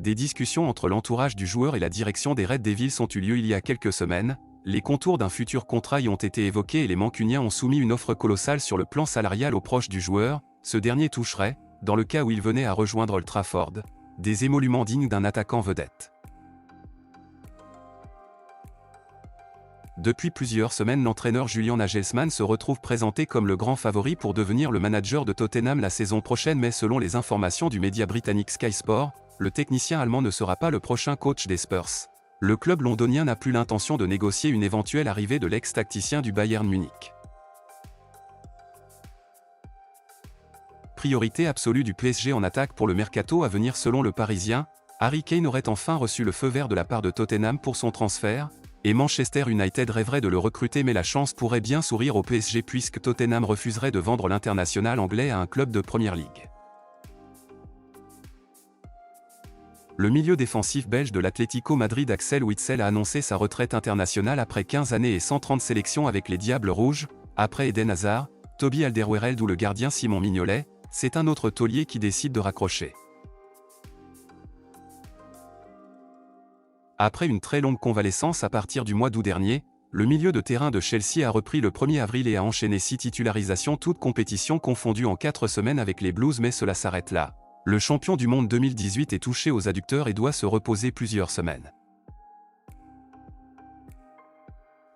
Des discussions entre l'entourage du joueur et la direction des Red Devils ont eu lieu il y a quelques semaines. Les contours d'un futur contrat y ont été évoqués et les Mancuniens ont soumis une offre colossale sur le plan salarial aux proches du joueur. Ce dernier toucherait, dans le cas où il venait à rejoindre Old Trafford, des émoluments dignes d'un attaquant vedette. Depuis plusieurs semaines, l'entraîneur Julian Nagelsmann se retrouve présenté comme le grand favori pour devenir le manager de Tottenham la saison prochaine, mais selon les informations du média britannique Sky Sport, le technicien allemand ne sera pas le prochain coach des Spurs. Le club londonien n'a plus l'intention de négocier une éventuelle arrivée de l'ex-tacticien du Bayern Munich. Priorité absolue du PSG en attaque pour le mercato à venir selon le Parisien, Harry Kane aurait enfin reçu le feu vert de la part de Tottenham pour son transfert, et Manchester United rêverait de le recruter, mais la chance pourrait bien sourire au PSG puisque Tottenham refuserait de vendre l'international anglais à un club de Premier League. Le milieu défensif belge de l'Atlético Madrid Axel Witsel a annoncé sa retraite internationale après 15 années et 130 sélections avec les Diables Rouges. Après Eden Hazard, Toby Alderweireld ou le gardien Simon Mignolet, c'est un autre taulier qui décide de raccrocher. Après une très longue convalescence à partir du mois d'août dernier, le milieu de terrain de Chelsea a repris le 1er avril et a enchaîné 6 titularisations toutes compétitions confondues en 4 semaines avec les Blues, mais cela s'arrête là. Le champion du monde 2018 est touché aux adducteurs et doit se reposer plusieurs semaines.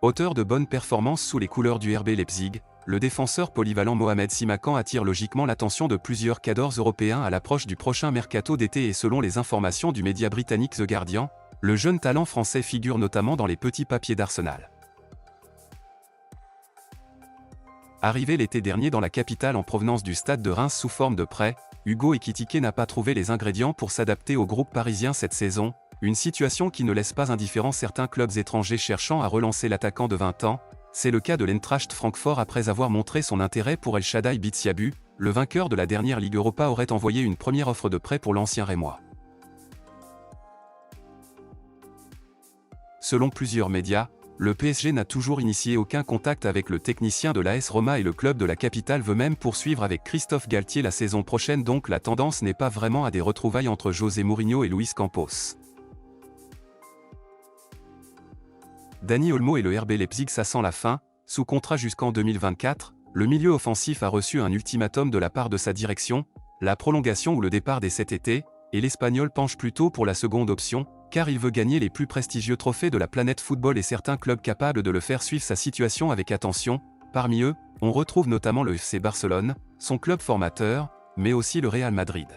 Auteur de bonnes performances sous les couleurs du RB Leipzig, le défenseur polyvalent Mohamed Simakan attire logiquement l'attention de plusieurs cadors européens à l'approche du prochain mercato d'été, et selon les informations du média britannique The Guardian, le jeune talent français figure notamment dans les petits papiers d'Arsenal. Arrivé l'été dernier dans la capitale en provenance du stade de Reims sous forme de prêt, Hugo Ekitike n'a pas trouvé les ingrédients pour s'adapter au groupe parisien cette saison, une situation qui ne laisse pas indifférents certains clubs étrangers cherchant à relancer l'attaquant de 20 ans. C'est le cas de l'Eintracht Francfort après avoir montré son intérêt pour El Shaddai Bitsiabou. Le vainqueur de la dernière Ligue Europa aurait envoyé une première offre de prêt pour l'ancien Rémois. Selon plusieurs médias, le PSG n'a toujours initié aucun contact avec le technicien de l'AS Roma et le club de la capitale veut même poursuivre avec Christophe Galtier la saison prochaine, donc la tendance n'est pas vraiment à des retrouvailles entre José Mourinho et Luis Campos. Dani Olmo et le RB Leipzig, ça sent la fin. Sous contrat jusqu'en 2024, le milieu offensif a reçu un ultimatum de la part de sa direction, la prolongation ou le départ dès cet été, et l'Espagnol penche plutôt pour la seconde option, car il veut gagner les plus prestigieux trophées de la planète football et certains clubs capables de le faire suivre sa situation avec attention. Parmi eux, on retrouve notamment le FC Barcelone, son club formateur, mais aussi le Real Madrid.